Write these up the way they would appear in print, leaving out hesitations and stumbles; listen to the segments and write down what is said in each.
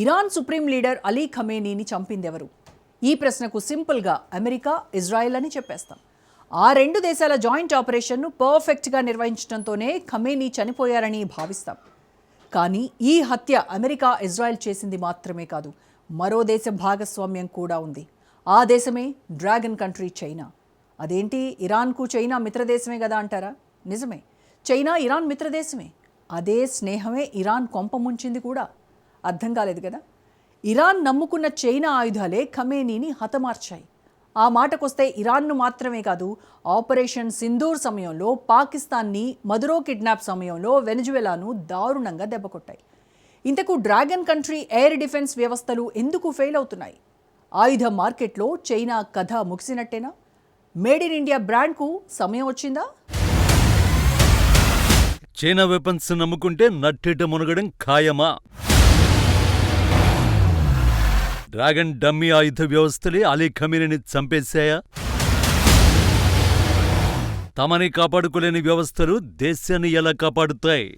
Iran supreme leader Ali ఖమేనీని చంపిందెవరు? ఈ ప్రశ్నకు సింపుల్గా అమెరికా, ఇజ్రాయెల్ అని చెప్పేస్తాం. ఆ రెండు దేశాల జాయింట్ ఆపరేషన్ను పర్ఫెక్ట్గా నిర్వహించడంతోనే ఖమేనీ చనిపోయారని భావిస్తాం. కానీ ఈ హత్య అమెరికా, ఇజ్రాయెల్ చేసింది మాత్రమే కాదు, మరో దేశ భాగస్వామ్యం కూడా ఉంది. ఆ దేశమే డ్రాగన్ కంట్రీ చైనా. అదేంటి, ఇరాన్కు చైనా మిత్రదేశమే కదా అంటారా? నిజమే, చైనా ఇరాన్ మిత్రదేశమే. అదే స్నేహమే ఇరాన్ కొంప ముంచింది కూడా. అర్థం కాలేదు కదా? ఇరాన్ నమ్ముకున్న చైనా ఆయుధాలే ఖమేనీని హతమార్చాయి. ఆ మాటకొస్తే ఇరాన్ను మాత్రమే కాదు, ఆపరేషన్ సింధూర్ సమయంలో పాకిస్తాన్ని, మదురో కిడ్నాప్ సమయంలో వెనజువెలాను దారుణంగా దెబ్బకొట్టాయి. ఇంతకు డ్రాగన్ కంట్రీ ఎయిర్ డిఫెన్స్ వ్యవస్థలు ఎందుకు ఫెయిల్ అవుతున్నాయి? ఆయుధ మార్కెట్లో చైనా కథ ముగిసినట్టేనా? మేడ్ ఇన్ ఇండియా బ్రాండ్కు సమయం వచ్చిందా? చైనా వెపన్స్ నమ్ముకుంటే నట్టేట మునగడం ఖాయమా? డ్రాగన్ డమ్మీ ఆయుధ వ్యవస్థలే అలీ ఖమేనీని చంపేశాయా? తమని కాపాడుకోలేని వ్యవస్థలు దేశాన్ని ఎలా కాపాడుతాయి?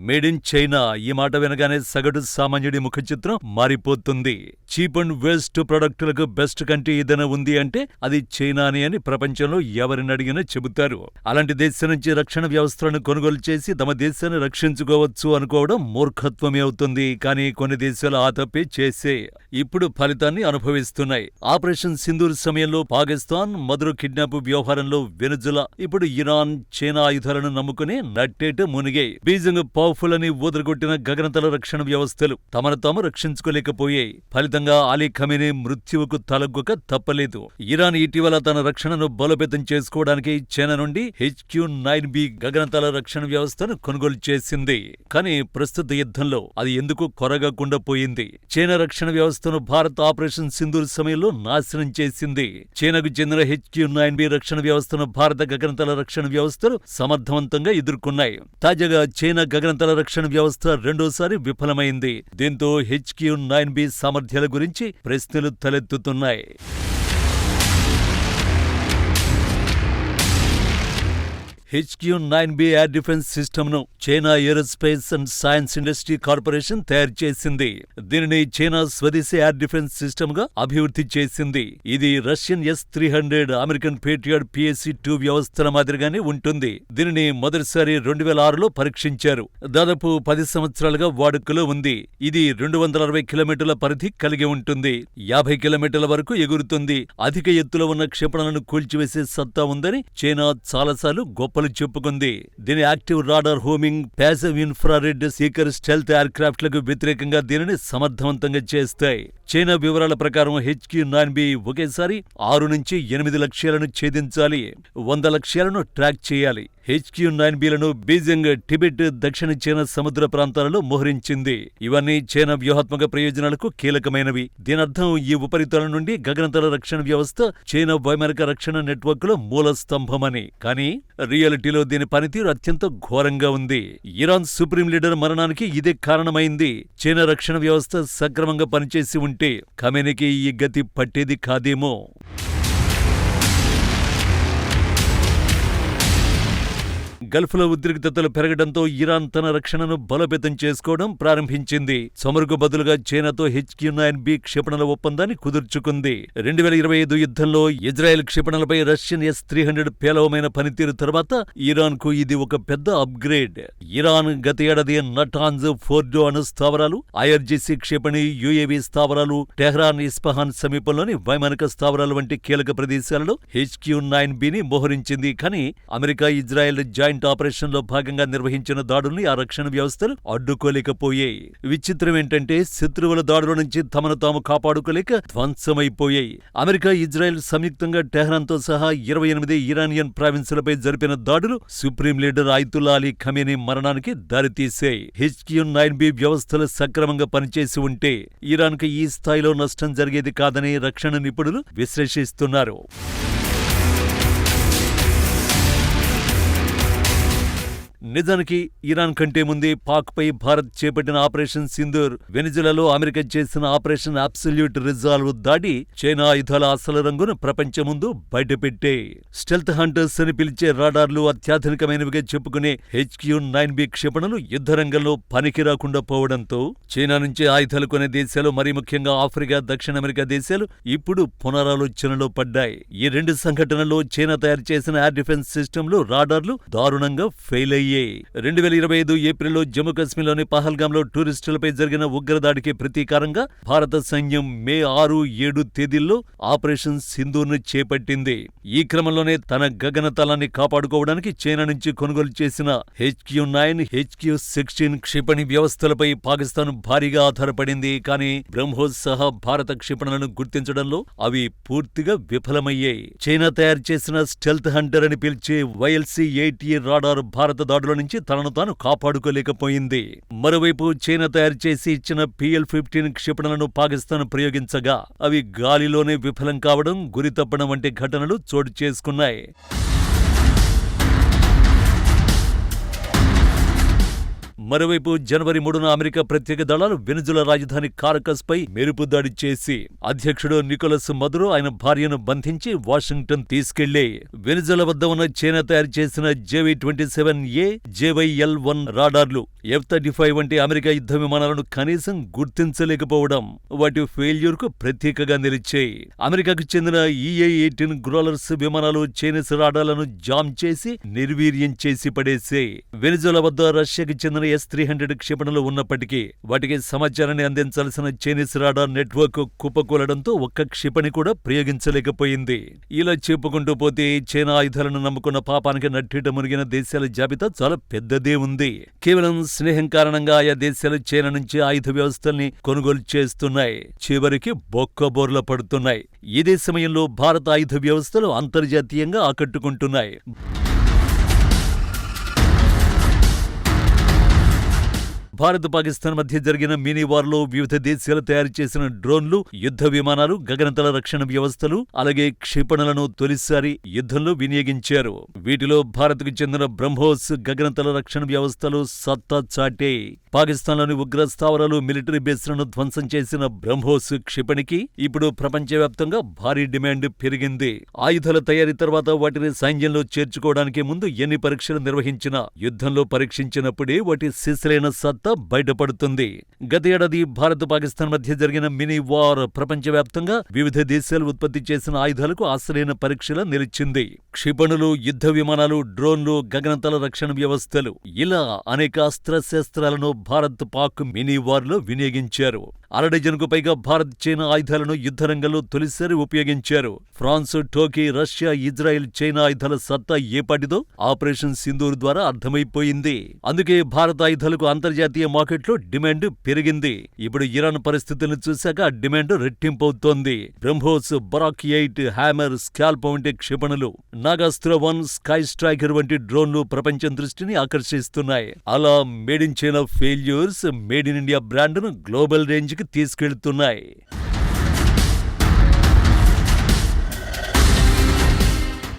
మేడ్ ఇన్ చైనా ఈ మాట వినగానే సగటు సామాన్యుడి ముఖ చిత్రం మారిపోతుంది. చీప్ అండ్ వేస్ట్ ప్రొడక్టులకు బెస్ట్ కంట్రీ ఏదైనా ఉంది అంటే అది చైనాని అని ప్రపంచంలో ఎవరిని అడిగినా చెబుతారు. అలాంటి దేశం నుంచి రక్షణ వ్యవస్థలను కొనుగోలు చేసి తమ దేశాన్ని రక్షించుకోవచ్చు అనుకోవడం మూర్ఖత్వమే అవుతుంది. కానీ కొన్ని దేశాలు ఆ తప్పే చేసే ఇప్పుడు ఫలితాన్ని అనుభవిస్తున్నాయి. ఆపరేషన్ సింధూర్ సమయంలో పాకిస్తాన్, మదురో కిడ్నాప్ వ్యవహారంలో వెనుజులా, ఇప్పుడు ఇరాన్, చైనా ఆయుధాలను నమ్ముకుని నట్టేట మునిగాయి. బీజింగ్ పవర్ఫుల్ అని ఊదరగొట్టిన గగనతల రక్షణ వ్యవస్థలు తమను తాము రక్షించుకోలేకపోయాయి. ఫలితంగా అలీ ఖమేనీ మృత్యువుకు తలగ్గొక తప్పలేదు. ఇరాన్ ఇటీవల తన రక్షణను బలోపేతం చేసుకోవడానికి చైనా నుండి HQ-9B గగనతల రక్షణ వ్యవస్థను కొనుగోలు చేసింది. కానీ ప్రస్తుత యుద్ధంలో అది ఎందుకు కొరగకుండా పోయింది. చైనా రక్షణ వ్యవస్థను భారత్ ఆపరేషన్ సింధూర్ సమయంలో నాశనం చేసింది. చైనాకు చెందిన HQ-9B రక్షణ వ్యవస్థను భారత గగనతల రక్షణ వ్యవస్థలు సమర్థవంతంగా ఎదుర్కొన్నాయి. తాజాగా చైనా గగనతల రక్షణ వ్యవస్థ రెండోసారి విఫలమైంది. దీంతో HQ-9B సామర్థ్యాల గురించి ప్రశ్నలు తలెత్తుతున్నాయి. HQ-9B ఎయిర్ డిఫెన్స్ సిస్టమ్ను China aerospace and science industry corporation తయారు చేసింది. దీనిని చైనా స్వదేశీ ఎయిర్ డిఫెన్స్ సిస్టమ్గా అభివృద్ధి చేసింది. ఇది Russian S-300, American Patriot PAC-2 వ్యవస్థల మాదిరిగానే ఉంటుంది. దీనిని మొదటిసారి 2006లో పరీక్షించారు. దాదాపు 10 సంవత్సరాలుగా వాడుకలో ఉంది. ఇది 260 కిలోమీటర్ల పరిధి కలిగి ఉంటుంది. 50 కిలోమీటర్ల వరకు ఎగురుతుంది. అధిక ఎత్తులో ఉన్న క్షిపణులను కూల్చివేసే సత్తా ఉందని చైనా చాలాసార్లు గొప్పలు చెప్పుకుంది. దీని active radar, homing, passive infrared, seeker, stealth ఎయిర్ క్రాఫ్ట్లకు వ్యతిరేకంగా దీనిని సమర్థవంతంగా చేస్తాయి. చైనా వివరాల ప్రకారం HQ-9B ఒకేసారి 6 నుంచి 8 లక్ష్యాలను ఛేదించాలి, 100 లక్ష్యాలను ట్రాక్ చేయాలి. HQ-9Bలను బీజింగ్, టిబెట్, దక్షిణ చైనా సముద్ర ప్రాంతాలలో మోహరించింది. ఇవన్నీ చైనా వ్యూహాత్మక ప్రయోజనాలకు కీలకమైనవి. దీనర్థం ఈ ఉపరితలం నుండి గగనతల రక్షణ వ్యవస్థ చైనా వైమానిక రక్షణ నెట్వర్క్లో మూల స్తంభమని. కానీ రియాలిటీలో దీని పనితీరు అత్యంత ఘోరంగా ఉంది. ఇరాన్ సుప్రీం లీడర్ మరణానికి ఇదే కారణమైంది. చైనా రక్షణ వ్యవస్థ సక్రమంగా పనిచేసి ఉంటే ఖమేనీకి ఈ గతి పట్టేది కాదేమో. గల్ఫ్లో ఉద్రిక్తతలు పెరగడంతో ఇరాన్ తన రక్షణను బలోపేతం చేసుకోవడం ప్రారంభించింది. చమురుకు బదులుగా చైనాతో HQ-9B క్షిపణుల ఒప్పందాన్ని కుదుర్చుకుంది. 2025 యుద్ధంలో ఇజ్రాయెల్ క్షిపణులపై రష్యన్ S-300 పేలవమైన పనితీరు తర్వాత ఇరాన్కు ఇది ఒక పెద్ద అప్గ్రేడ్. ఇరాన్ గత ఏడాది నటాన్స్, ఫోర్డో అణు స్థావరాలు, IRGC క్షిపణి, UAV స్థావరాలు, టెహ్రాన్, ఇస్ఫహాన్ సమీపంలోని వైమానిక స్థావరాలు వంటి కీలక ప్రదేశాలలో HQ-9Bని మోహరించింది. కానీ అమెరికా, ఇజ్రాయెల్ జాయింట్ ఆపరేషన్లో భాగంగా నిర్వహించిన దాడుల్ని ఆ రక్షణ వ్యవస్థలు అడ్డుకోలేకపోయాయి. విచిత్రం ఏంటంటే శత్రువుల దాడుల నుంచి తమను తాము కాపాడుకోలేక ధ్వంసమైపోయాయి. అమెరికా, ఇజ్రాయెల్ సంయుక్తంగా టెహ్రాన్తో సహా 28 ఇరానియన్ ప్రావిన్సులపై జరిపిన దాడులు supreme leader Ayatollah Ali Khamenei మరణానికి దారితీశాయి. HQ-9B వ్యవస్థలు సక్రమంగా పనిచేసి ఉంటే ఇరాన్కు ఈ స్థాయిలో నష్టం జరిగేది కాదని రక్షణ నిపుణులు విశ్లేషిస్తున్నారు. నిజానికి ఇరాన్ కంటే ముందే పాక్ పై భారత్ చేపట్టిన ఆపరేషన్ సింధూర్, వెనిజులాలో అమెరికా చేసిన ఆపరేషన్ అబ్సల్యూట్ రిజాల్వ్ దాడి చైనా ఆయుధాల అసలు రంగును ప్రపంచం ముందు బయటపెట్టే. స్టెల్త్ హంటర్స్ అని పిలిచే రాడార్లు అత్యాధునికమైనవిగా చెప్పుకునే HQ-9B క్షిపణులు యుద్ధ రంగంలో పనికి రాకుండా పోవడంతో చైనా నుంచి ఆయుధాలు కొనే దేశాలు, మరీ ముఖ్యంగా ఆఫ్రికా, దక్షిణ అమెరికా దేశాలు ఇప్పుడు పునరాలోచనలో పడ్డాయి. ఈ రెండు సంఘటనల్లో చైనా తయారు చేసిన ఎయిర్ డిఫెన్స్ సిస్టంలు, రాడార్లు దారుణంగా ఫెయిల్ అయ్యాయి. 2025 ఏప్రిల్లో జమ్మూ కాశ్మీర్లోని పహల్గాంలో టూరిస్టులపై జరిగిన ఉగ్రదాడికి ప్రతీకారంగా భారత సైన్యం మే 6, 7 తేదీల్లో ఆపరేషన్ సింధూర్ను చేపట్టింది. ఈ క్రమంలోనే తన గగనతలాన్ని కాపాడుకోవడానికి చైనా నుంచి కొనుగోలు చేసిన HQ-9, HQ-16 క్షిపణి వ్యవస్థలపై పాకిస్తాన్ భారీగా ఆధారపడింది. కానీ బ్రహ్మోస్ సహా భారత క్షిపణులను గుర్తించడంలో అవి పూర్తిగా విఫలమయ్యాయి. చైనా తయారు చేసిన స్టెల్త్ హంటర్ అని పిలిచే YLC-8E రాడార్ భారత దాడుల నుంచి తనను తాను కాపాడుకోలేకపోయింది. మరోవైపు చైనా తయారు చేసి ఇచ్చిన PL-15 క్షిపణులను పాకిస్తాన్ ప్రయోగించగా అవి గాలిలోనే విఫలం కావడం, గురి తప్పడం వంటి ఘటనలు చోటు చేసుకున్నాయి. మరోవైపు జనవరి 3న అమెరికా ప్రత్యేక దళాలు వెనిజులా రాజధాని కారకస్ పై మెరుపు దాడి చేసి అధ్యక్షుడు నికోలస్ మదురో, ఆయన భార్యను బంధించి వాషింగ్టన్ తీసుకెళ్లే. వెనిజులా వద్ద ఉన్న చైనా తయారు చేసిన JV-27A, JYL-1 రాడార్లు, F-35 వంటి అమెరికా యుద్ధ విమానాలను కనీసం గుర్తించలేకపోవడం వాటి ఫెయిల్యూర్ కు ప్రతీకగా నిలిచాయి. అమెరికాకు చెందిన EA-18 గ్రోలర్స్ విమానాలు చైనీస్ రాడార్లను జామ్ చేసి నిర్వీర్యం చేసి పడేశాయి. వెనిజులా వద్ద రష్యాకు చెందిన S-300 క్షిపణులు ఉన్నప్పటికీ వాటికి సమాచారాన్ని అందించాల్సిన చైనీస్ రాడార్ నెట్వర్క్ కుప్పకూలడంతో ఒక్క క్షిపణి కూడా ప్రయోగించలేకపోయింది. ఇలా చెప్పుకుంటూ పోతే చైనా ఆయుధాలను నమ్ముకున్న పాపానికి నట్టిట మునిగిన దేశాల జాబితా చాలా పెద్దదే ఉంది. కేవలం స్నేహం కారణంగా ఆయా దేశాలు చైనా నుంచి ఆయుధ వ్యవస్థల్ని కొనుగోలు చేస్తున్నాయి. చివరికి బొక్కబోర్ల పడుతున్నాయి. ఇదే సమయంలో భారత ఆయుధ వ్యవస్థలు అంతర్జాతీయంగా ఆకట్టుకుంటున్నాయి. భారత్, పాకిస్తాన్ మధ్య జరిగిన మినీ వార్లో వివిధ దేశాలు తయారు చేసిన డ్రోన్లు, యుద్ధ విమానాలు, గగనతల రక్షణ వ్యవస్థలు, అలాగే క్షిపణులను తొలిసారి యుద్ధంలో వినియోగించారు. వీటిలో భారత్కు చెందిన బ్రహ్మోస్ గగనతల రక్షణ వ్యవస్థలు సత్తా చాటే. పాకిస్తాన్లోని ఉగ్ర స్థావరాలు, మిలిటరీ బేస్లను ధ్వంసం చేసిన బ్రహ్మోస్ క్షిపణికి ఇప్పుడు ప్రపంచవ్యాప్తంగా భారీ డిమాండ్ పెరిగింది. ఆయుధాల తయారీ తర్వాత వాటిని సైన్యంలో చేర్చుకోవడానికి ముందు ఎన్ని పరీక్షలు నిర్వహించినా యుద్ధంలో పరీక్షించినప్పుడే వాటి సిసలైన సత్తా బయటపడుతుంది. గత ఏడాది భారత్, పాకిస్తాన్ మధ్య జరిగిన మినీ వార్ ప్రపంచవ్యాప్తంగా వివిధ దేశాలు ఉత్పత్తి చేసిన ఆయుధాలకు అసలైన పరీక్షలా నిలిచింది. క్షిపణులు, యుద్ధ విమానాలు, డ్రోన్లు, గగనతల రక్షణ వ్యవస్థలు, ఇలా అనేక అస్త్రశస్త్రాలను భారత్, పాక్ మినీ వార్లో వినియోగించారు. 1/2 డజనుకు పైగా భారత్, చైనా ఆయుధాలను యుద్ధరంగంలో తొలిసారి ఉపయోగించారు. France, Turkey, Russia, Israel China ఆయుధాల సత్తా ఏపాటిదో ఆపరేషన్ సింధూర్ ద్వారా అర్థమైపోయింది. అందుకే భారత ఆయుధాలకు అంతర్జాతీయ మార్కెట్లో డిమాండ్ పెరిగింది. ఇప్పుడు ఇరాన్ పరిస్థితులను చూశాక డిమాండ్ రెట్టింపవుతోంది. బ్రహ్మోస్, బరాక్ 8, హ్యామర్, స్కాల్ప్ వంటి క్షిపణులు, నాగాస్త్ర-1, స్కై స్ట్రైకర్ వంటి డ్రోన్లు ప్రపంచం దృష్టిని ఆకర్షిస్తున్నాయి. అలా made in China failures made in India బ్రాండ్ను గ్లోబల్ రేంజ్కి తీసుకెళ్తున్నాయి.